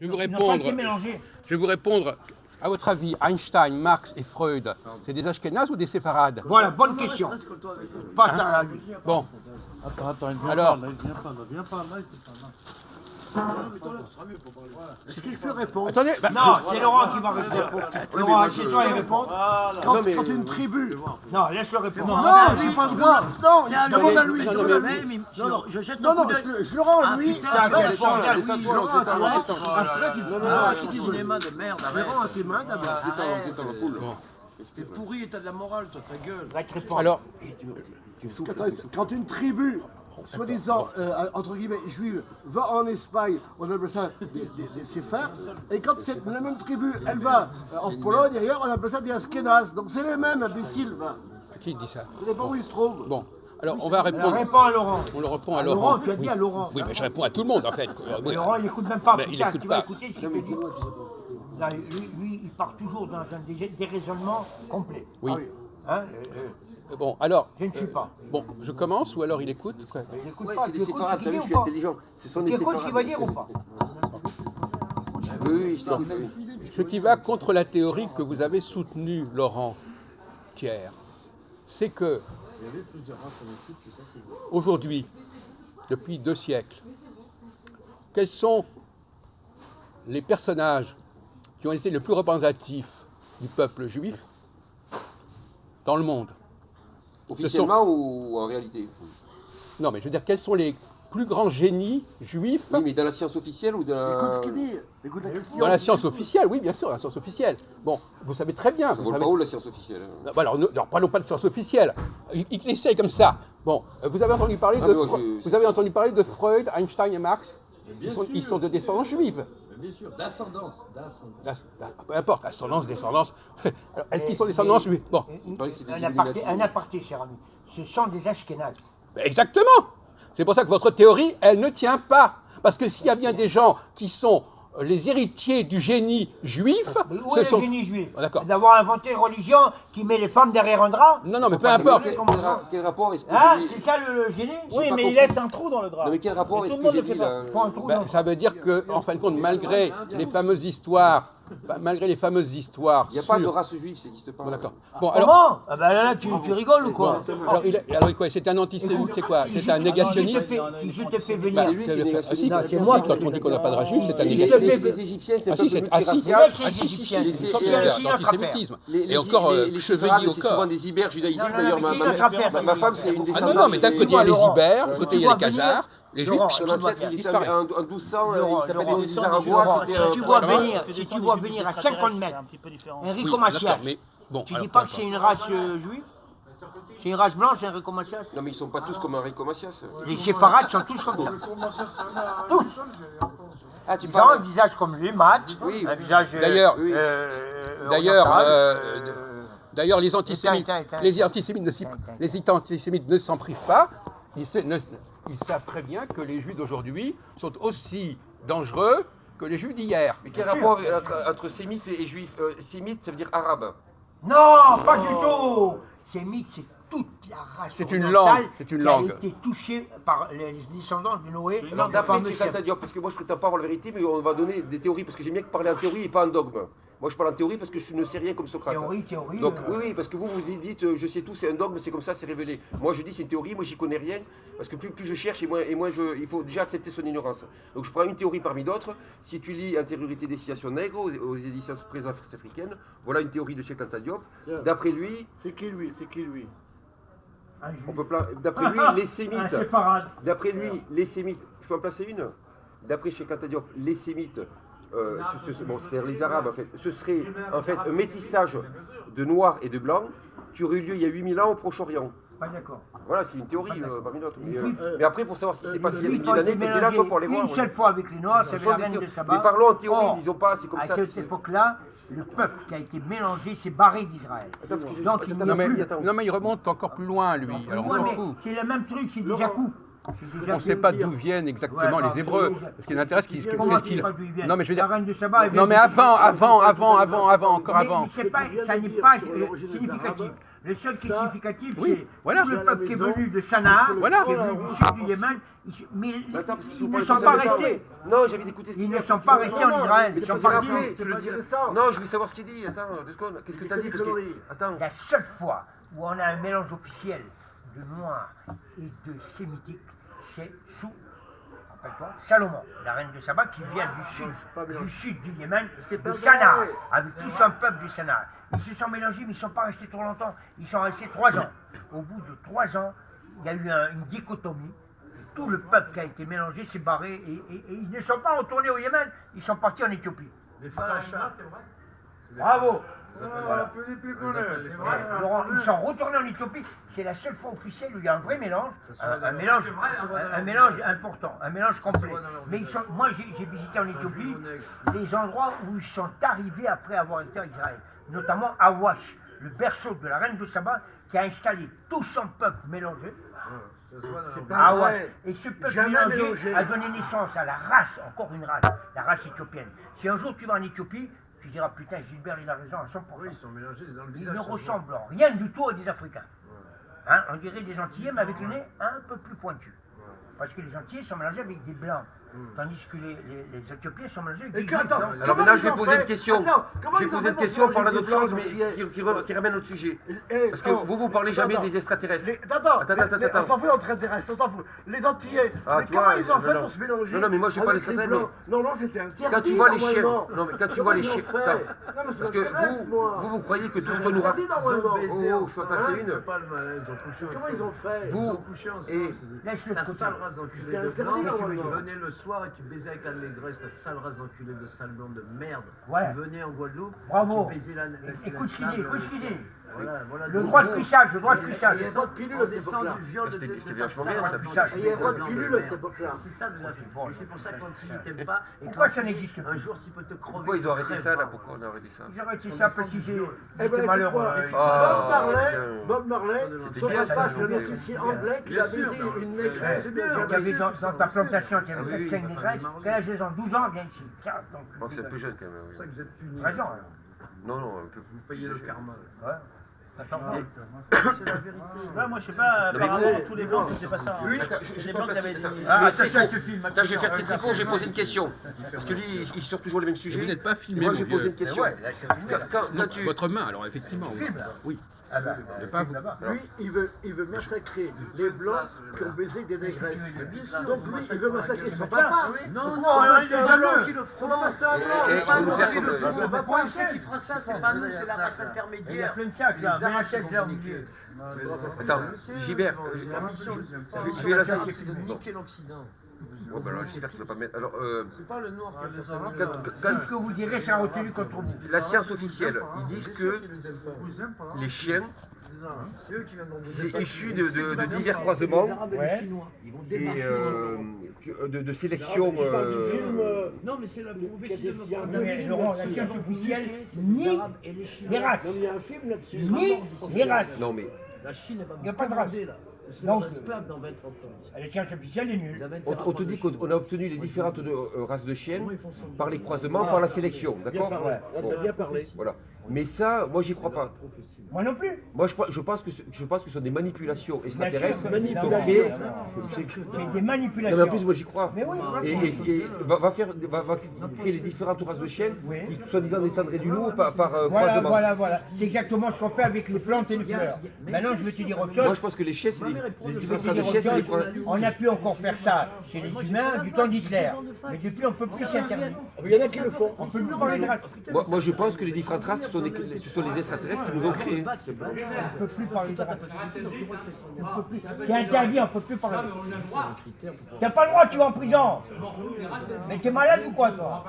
Je vais vous Ils n'ont pas été répondre. mélangés. Je vais vous répondre. À votre avis, Einstein, Marx et Freud, c'est des Ashkénazes ou des séfarades? Voilà, bonne question. Passe à lui. Bon, Attends, il vient alors, pas, là, il vient pas, là, viens pas, là, il peut pas, là. Est-ce que je peux répondre? attendez, bah, Non, c'est Laurent qui va répondre. Laurent, assieds-toi et réponds. Quand une tribu. Non, laisse-le répondre. Non, j'ai pas le droit. Non, demande à lui. non, demande mais- à lui. Je jette Non, un non, coup d'œil. je le rends à lui. putain, Après, quel je point, rends à détends-toi, lui. Je le rends à toi. détends-toi. À Fred, il Ah, à quel qui tu veux. cinéma de merde, Je le arrête. rends à tes mains d'abord. Arrête. bon. T'es pourri et t'as de la morale, toi, ta gueule. Va te répondre. Alors, Quand une tribu, soi-disant, entre guillemets, juive, va en Espagne, on appelle ça des séfards. Et quand la même tribu, elle va en Pologne, ailleurs, on appelle ça des Ashkénazes. Donc c'est les mêmes, imbéciles. Va. qui dit ça? Ça dépend où ils se trouvent. Bon, alors on va Alors, répondre. réponds à Laurent. On le répond à Laurent, Laurent. tu as dit à Laurent. Oui, mais je réponds à tout le monde en fait. Oui. Laurent, il n'écoute même pas. Mais il Putain, écoute tu vas pas. écouter ce qu'il te dit. Là, lui, il part toujours dans un déraisonnement complet. Oui. Hein Bon, alors. Je ne suis pas. Bon, je commence ou alors il écoute quoi? Il n'écoute Ouais, pas. c'est Tu des écoutes ce séfarades, qu'il t'as vu, dit je ou suis pas? intelligent. Ce sont Tu des écoutes ce séfarades. qu'il va dire ou pas? Oui, je t'écoute. Ce qui va contre la théorie que vous avez soutenue, Laurent Thiers, c'est que aujourd'hui, depuis 2 siècles, quels sont les personnages qui ont été les plus représentatifs du peuple juif dans le monde? Officiellement ou en réalité? Non, mais je veux dire, quels sont les plus grands génies juifs Oui, mais dans la science officielle ou dans Écoute la... ce qu'il dit. Écoute la question. dans la science officielle? Oui, bien sûr, la science officielle. Bon, vous savez très bien. Ça Vous vole savez pas haut la science officielle. Non, bah alors, alors, parlons pas de science officielle. Il essaye comme ça. Bon, vous avez entendu parler Ah, de, mais moi, je- vous avez entendu parler de Freud, Einstein et Marx. Ils sont de descendance juive. Bien sûr, d'ascendance. Peu importe, ascendance, descendance. Alors, est-ce qu'ils sont descendants juifs? Bon, paraît que c'est des Un aparté, cher ami. Ce sont des Ashkénazes. exactement. C'est pour ça que votre théorie, elle ne tient pas. Parce que s'il y a bien des gens qui sont les héritiers du génie juif, Mais où ce est sont... le génie juif? Ah, d'accord. D'avoir inventé une religion qui met les femmes derrière un drap? Non, non, mais peu importe. Quel rapport est-ce que Hein? j'ai C'est ça le génie? Oui, pas mais il compris. laisse un trou dans le drap. Non mais quel rapport Mais est-ce tout que le monde j'ai le fait dit pas. là? Il faut un trou Ben, dans- ça veut dire que, en fin de compte, malgré les fameuses histoires, Il n'y a pas de race juive, ça n'existe pas. Bon, d'accord. Bon, alors, Comment? Ah ben là, tu rigoles ou bon, quoi? alors, quoi? C'est un antisémite, c'est quoi? C'est un négationniste? Si je te fais Bah, venir... C'est lui qui est ah, si, négationniste. si, moi quand on dit qu'on n'a pas de race juive, c'est un Si, négationniste. Les Égyptiens, c'est un Ah si, peuple c'est ah, si, multiracial. ah, si, si, si, Les- c'est une sorte les- d'antisémitisme. Les Et encore les chevelu séfarades, au c'est souvent corps. des ibères judaïsés. Non, non, D'ailleurs, mais c'est une autre affaire. ma femme, c'est une Ah descendante. non, non, mais d'un côté il y a les Laurent, Ibères, de l'autre côté il y a les tu dois venir- Khazars, les Juifs, Laurent, Son ancêtre, il était disparaît. en 1200, Laurent, il s'appelait Laurent, les Aragois, Laurent, c'était si tu vois Comment venir, si tu vois venir à 50 mètres, un petit peu différent. Enrico Oui, Macias, d'accord, mais bon, tu alors, dis pas peu que c'est importe. une race juive? C'est une race blanche, Enrico Macias? Non, mais ils sont pas tous comme Enrico Macias. Les séfarades sont tous comme ça. Tous. Ah, tu Ils ont un parles. visage comme lui, mat, Oui. un visage... D'ailleurs, Oui. D'ailleurs, oriental, d'ailleurs, les antisémites, Éteins. les antisémites ne s'en privent pas. Ils savent très bien que les Juifs d'aujourd'hui sont aussi dangereux que les Juifs d'hier. Mais quel rapport entre sémites et juifs? Sémite, ça veut dire arabe. Non, pas du tout. Sémite, c'est toute la race C'est une orientale langue, c'est une qui langue. a été touchée par les descendants de Noé. Alors le d'après fameux Tchekanta Diop, parce que moi je prétends pas avoir la vérité, mais on va donner des théories, parce que j'aime bien parler en théorie et pas en dogme. Moi je parle en théorie parce que je ne sais rien comme Socrate. Théorie. Donc oui, parce que vous dites je sais tout, c'est un dogme, c'est comme ça, c'est révélé. Moi je dis c'est une théorie, moi j'y connais rien, parce que plus je cherche et moins il faut déjà accepter son ignorance. Donc je prends une théorie parmi d'autres. Si tu lis Intériorité des citations nègres aux éditions présentes africaines, voilà une théorie de Tchekanta Diop. D'après lui, C'est qui lui? on peut d'après lui les sémites. séfarade. D'après lui, les sémites, je peux en placer une? D'après Tchekanta Diop, les sémites, bon, c'est-à-dire les arabes en fait, ce serait en fait un métissage de noirs et de blancs qui aurait eu lieu il y a 8000 ans au Proche-Orient. Pas d'accord. Voilà, c'est une théorie parmi d'autres. Les Juifs, Mais après, pour savoir ce qui s'est passé il y a des Juifs milliers ont d'années, été t'étais là toi pour aller voir. une seule fois avec les Noirs, c'est Ce sont la des reine de théories. Saba. Mais parlons en théorie, Or, disons pas, c'est comme à ça. cette époque-là, le peuple qui a été mélangé s'est barré d'Israël. Attends, parce que Donc, attends, il attends, Non mais, attends. non, mais il remonte encore plus loin, lui. Alors on Ouais, s'en mais fout. c'est le même truc, c'est des à-coups. On ne sait pas d'où viennent exactement Ouais, les Hébreux. Ce qui nous intéresse, c'est Comment ce tu qu'ils... sais pas d'où ils viennent? Non mais je veux dire... La reine de Saba, elle Non vient mais de- avant, encore avant. Mais ça n'est pas significatif. Le seul qui est Ça, significatif, oui, c'est voilà. tout le À la peuple qui est maison, venu de Sanaa, Voilà. qui est venu du sud du Yémen, mais Attends, parce que si ils vous ne parlez sont de pas ça, restés. Non, j'ai envie d'écouter ce qu'il Ils dit. ne sont pas restés en Israël, ils sont partis. C'est pas récent. Non, je veux savoir ce qu'il dit. Attends, 2 secondes. Qu'est-ce que Il t'as dit dit des parce que- conneries. Attends. La seule fois où on a un mélange officiel de noir et de sémitique, c'est sous, rappelle-toi, Salomon, la reine de Saba, qui vient du sud du Yémen, C'est de pas Sanaa, vrai. avec tout son peuple du Sanaa. Ils se sont mélangés, mais ils ne sont pas restés trop longtemps. Ils sont restés 3 ans. Au bout de 3 ans, il y a eu une dichotomie. Tout le peuple qui a été mélangé s'est barré et ils ne sont pas retournés au Yémen, ils sont partis en Éthiopie. Les Falachas. Bravo! Voilà. Laurent, ils sont retournés en Éthiopie. C'est la seule fois officielle où il y a un vrai mélange, un mélange important, un mélange complet. Mais ils sont, moi, j'ai visité en Éthiopie les endroits où ils sont arrivés après avoir été à Israël, notamment Awash, le berceau de la reine de Saba, qui a installé tout son peuple mélangé. C'est pas Awash. vrai. Et ce peuple Jamais mélangé mélangé. a donné naissance à la race, encore une race, la race éthiopienne. Si un jour tu vas en Éthiopie, tu diras putain, Gilbert il a raison à 100%. Oui, ils sont mélangés, c'est dans le Ils visage. ne ça se voit. ressemblent en rien du tout à des Africains. Hein, on dirait des Antillais, mais avec le nez un peu plus pointu. Parce que les Antillais sont mélangés avec des Blancs, tandis que les Éthiopiens sont mélangés avec des Et que, Juifs. attends, Donc, Alors comment maintenant, ils je vais ont poser fait une question. Attends, comment Je vais ils ont poser fait une pour question se par manger d'autre des blancs chose, mais antillais qui ramène notre sujet. Eh, Parce que oh, vous parlez jamais attends. des extraterrestres. Attends, Attends, mais attends. on s'en fout, on t'intéresse, on s'en fout. Les Antillais, Ah, mais toi, comment ils ont fait non, pour se mélanger non, mais moi, je sais pas avec les les extraterrestres, blancs? Non, c'était interdit. Quand tu vois les chiens, normalement. non mais quand tu Comment vois les ils ont chiens, fait attends, Non, mais ça parce que m'intéresse, moi. vous croyez que tout ce C'est qu'on nous interdit, raconte, normalement. oh, je peux passer une. Pas le malin, ils ont couché Comment ensemble. ils ont fait Vous- Ils ont couché ensemble. et- laisse-le de Ta côté. sale race d'enculé C'était de interdit, blanc, tu normalement. venais le soir et tu baisais avec la négresse, ta sale race d'enculé de sale blanc de merde. Ouais. Tu venais en Guadeloupe, Bravo. tu baisais la Écoute ce qu'il dit, écoute ce qu'il dit. Voilà, Le droit de cuissage, le droit de Il cuissage. n'y avait pas de pilule à cette époque-là. C'était vachement bien, ça. Il n'y avait pas de pilule à cette époque-là. C'est ça de la vie. Et c'est pour ça que l'Antille t'aime pas. Et Pourquoi que ça l'Antille, n'existe plus? Un jour, s'il peut te crever. Pourquoi ils ont arrêté très ça là? bravo. Pourquoi on a arrêté ça? Ils ont arrêté ça parce qu'ils Eh étaient ben, malheureux. écoute-moi, Bob Marley, C'était son bien, ça, papa, c'est un c'était officier anglais qui a baisé une négresse. Il y avait dans ta plantation, il y Ah avait oui, 4-5 oui. négresses. Quand elles ont 12 ans, viens ici. Tiens, Je crois que c'est un peu jeune quand même. C'est pour ça que vous êtes punis. raison. Non, non, un peu Vous payez le karma. Ouais. Attends, C'est la vérité. Ouais, moi je sais pas, Non, mais apparemment vous- tous les blancs c'était pas ça. Lui, Les blancs qui avaient dit. Ah, Tricot. attention avec ce film. Attends, je vais faire très très court, j'ai posé une question. Parce que lui, il sort toujours les mêmes sujets. Vous n'êtes pas Et filmé, moi, mon j'ai posé vieux. une question. Ouais, là, c'est filmé, là. Quand tu... Votre main, alors effectivement. oui. Film, là. Oui. Ah bah, Mais pas vous. là-bas. Lui, il veut massacrer les blancs qui ont baisé des négresses. Donc lui, il veut massacrer son papa. Non, non, c'est les un Bleus. blanc qui le fera. Son papa, c'est un blanc. Et C'est pas vous nous faire qui comme le le- faisons. Son papa, Pourquoi c'est qui fera ça? C'est pas nous, c'est la race Il y a intermédiaire. plein de sacs là, Les Arabes VHS qui là au vont milieu. niquer. Attends, Gilbert, La mission, je vais la c'est sortir. de niquer l'Occident. Bon, ben alors, j'espère que ça va pas mettre. Alors, C'est pas le noir qui a fait ça. Tout ce que vous direz sera retenu contre vous. la science officielle, ils disent que les chiens, C'est eux qui viennent c'est issu de divers croisements Ouais. et de sélection. Je parle du film. Non, mais c'est la prophétie de Il y a un notre Mais Laurent, la science officielle, ni les races, Non, mais il y a un film là-dessus. ni les races. Non, mais La Chine est pas Il n'y a pas de race. Donc, Donc, esclave dans 20-30 ans. la science officielle est nulle. on te dit qu'on a obtenu les différentes races de chiens par les croisements, par la sélection, Bien d'accord? parlé. Là, Bon, t'as bien parlé. voilà. Mais ça, moi, j'y crois pas. Moi non plus. Moi, je pense que ce sont des manipulations extraterrestres. Manipulation. Donc, c'est- C'est des Non, manipulations. mais en plus, moi, j'y crois. Mais oui, Et va créer les différentes races de chiens Oui. qui, soi-disant, descendraient du loup par Voilà, croisement. voilà. C'est exactement ce qu'on fait avec les plantes et les fleurs. Maintenant, je vais te dire autre Moi, chose. je pense que les chiens, c'est les Je vais différentes te races de dire chiens, c'est autre les chose. On a pu encore faire ça chez les humains du temps d'Hitler. Mais depuis, on ne peut plus s'y interdire. Il y en a qui le font. On ne peut plus parler de race. Moi, je pense que les différentes races, ce sont les extraterrestres qui nous ont créés. On ne peut plus parler de race. On peut plus. C'est interdit, on ne peut plus parler de race. Tu n'as pas le droit, tu vas en prison. Mais tu es malade ou quoi, toi?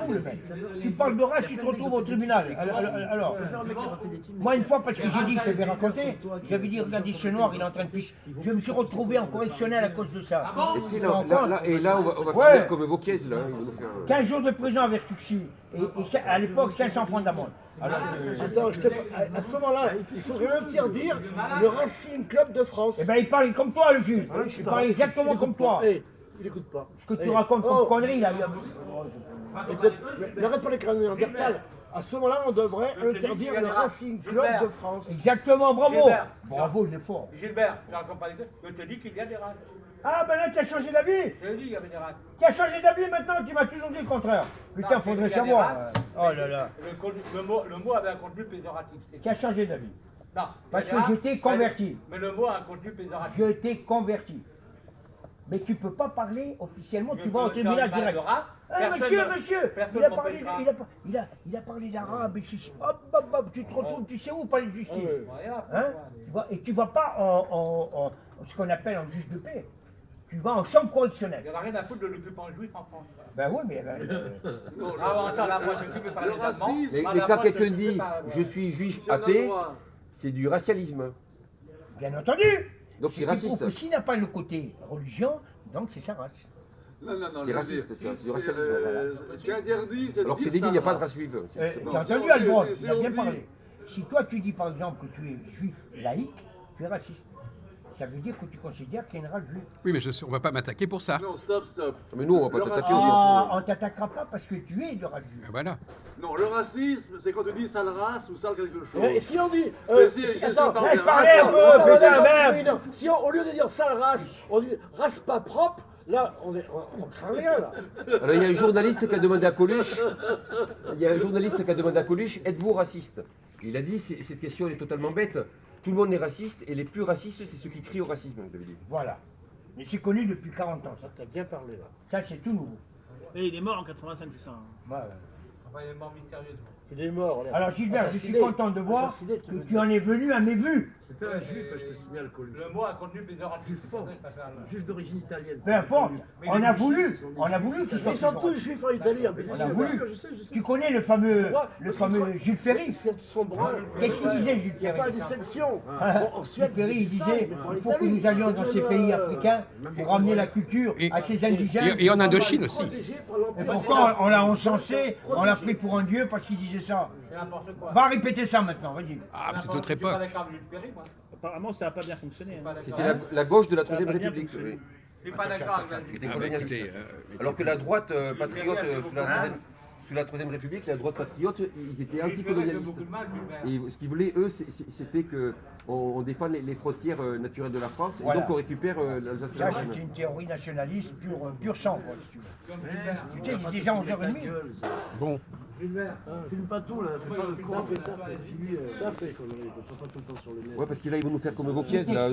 Fou, le mec. Tu parles de race, tu te retrouves au tribunal. Alors, moi, une fois, parce que j'ai dit, je vais raconter, j'avais dit, regardez ce noir, il est en train de picher. Je me suis retrouvé en correctionnel à cause de ça. Et tu sais, Tu te rends compte là, on va Ouais. finir comme Vauquiez, là. Ils vont nous faire 15 jours de prison avec Tuxi. À l'époque, 500 francs d'amende. Alors, Attends, à ce moment-là, il faudrait même dire le Racing Club de France. eh ben, il parle comme toi, le juge. Il parle exactement comme toi. Il écoute pas. Ce que tu racontes comme connerie, là. Écoute, mais arrête pas les crânes Néandertal. À ce moment-là, on devrait interdire le Racing Club de France. Exactement, bravo. Gilbert. Bravo, il est fort. Gilbert, tu racontes pas les deux. Je te dis qu'il y a des races. Ah, ben là, tu as changé d'avis. Je te dis qu'il y avait des races. Tu as changé d'avis maintenant, tu m'as toujours dit le contraire. Putain, Non, faudrait c'est qu'il y a des savoir. races. Oh là là. Le mot avait un contenu péjoratif. c'est Tu as changé d'avis. Non, Parce il y a que des races, je t'ai converti. Mais le mot a un contenu péjoratif. Je t'ai converti. Mais tu peux pas parler officiellement, tu Je vas au peux tribunal faire une direct. de race, Ah, personne monsieur, ne- monsieur, personne il a ne parlé, m'empêchera. il a parlé d'arabe, et ceci. Hop, hop, hop, tu te retrouves, tu sais où, palais de justice. Voilà, Hein? Tu vois, et tu vas pas en ce qu'on appelle en juge de paix. Tu vas en chambre Il correctionnelle. n'y en a rien à foutre de l'occupant juif en France. Ben oui, mais Ah, bon, attends, là, moi, je suis par les Allemands. Mais Ah, mais là, quand moi, je quelqu'un suis dit par- je suis juif athée, c'est du racialisme. bien entendu. Donc c'est qu'il raciste. faut que s'il n'a pas le côté religion, donc c'est sa race. Non, non, non. C'est raciste, c'est du racialisme. Voilà. Ce qui est interdit, c'est de Alors que c'est dire dit, il n'y a sa pas de race. race juive. Tu Non, as si entendu on- Alban, si il a on bien dit- parlé. Si toi tu dis par exemple que tu es juif laïque, tu es raciste. Ça veut dire que tu considères qu'il y a une race juive. Oui, mais on ne va pas m'attaquer pour ça. Non, stop, stop. Mais nous, on va pas Le t'attaquer racisme- aussi. Ah, on t'attaquera pas parce que tu es de race juive. Voilà. Non, le racisme, c'est quand tu dis sale race ou sale quelque chose. Et si on dit. Mais si attends, parle laisse de parler race, un peu, alors- putain, attends, merde. oui, non. Si on, au lieu de dire sale race, on dit race pas propre, là, on craint rien, là. Alors il y a un journaliste qui a demandé à Coluche, êtes-vous raciste? Il a dit, cette question elle est totalement bête. Tout le monde est raciste et les plus racistes, c'est ceux qui crient au racisme, vous avez dit. Voilà. Mais c'est connu depuis 40 ans, ça. T'as bien parlé, là. Ça, c'est tout nouveau. Et il est mort en 85, c'est ça. Voilà. Enfin, il est mort mystérieusement. Il est mort, là. Alors Gilbert, je suis Assassiné. content de voir Assassiné, que tu en es venu à mes vues. C'était un juif, je te signale, Coluche. Le mot a un contenu péjoratif. Juif c'est pour pauvre. ça que je préfère le- Juif d'origine italienne. Peu importe, Mais on les a juifs, voulu, ce sont des on a juifs voulu qu'ils Ils soient sont plus tous grands. juifs en Italie, en plus. On a voulu. Je sais. Tu connais le fameux Jules Ferry. Ils sont bruns. Qu'est-ce qu'il disait, Jules Il n'y a pas Ferry? de dissection. Hein? Bon, en Suède, Jules Ferry, il c'est ça, disait mais en il faut que Italie, nous allions c'est dans même, ces pays africains pour ramener la culture Et- à ces indigènes. Et en Indochine aussi. protégé par l'Empire. Et pourquoi on l'a encensé, on l'a pris pour un dieu parce qu'il disait ça. C'est n'importe quoi. Va répéter ça maintenant, vas-y. Ah, mais c'est N'importe- notre je suis pas époque. d'accord avec Jules Ferry, moi. Apparemment, ça n'a pas bien fonctionné. Pas Hein. d'accord. C'était la gauche de la Ça a Troisième pas bien République. fonctionné. Oui. Je suis pas d'accord avec Il Jules était Ferry. colonialiste. Écoutez, Alors que la droite patriote, sous la Troisième République, la droite patriote, ils étaient Jules Ferry fait anticolonialistes. beaucoup de mal, Jules Ferry. Et ce qu'ils voulaient, eux, c'était qu'on défende les frontières naturelles de la France et Voilà. donc on récupère l'Alsace et Ça, la c'est Lorraine. une théorie nationaliste pur sang, quoi, si tu veux. Comme Jules Ferry. Tu sais, il est déjà 11h30. Bon. Filme pas tout, là. Fais pas le con. Ça fait, conneries. Ils sont pas tout le temps sur le net. Ouais, parce que là, ils vont nous faire comme Vauquiez, là.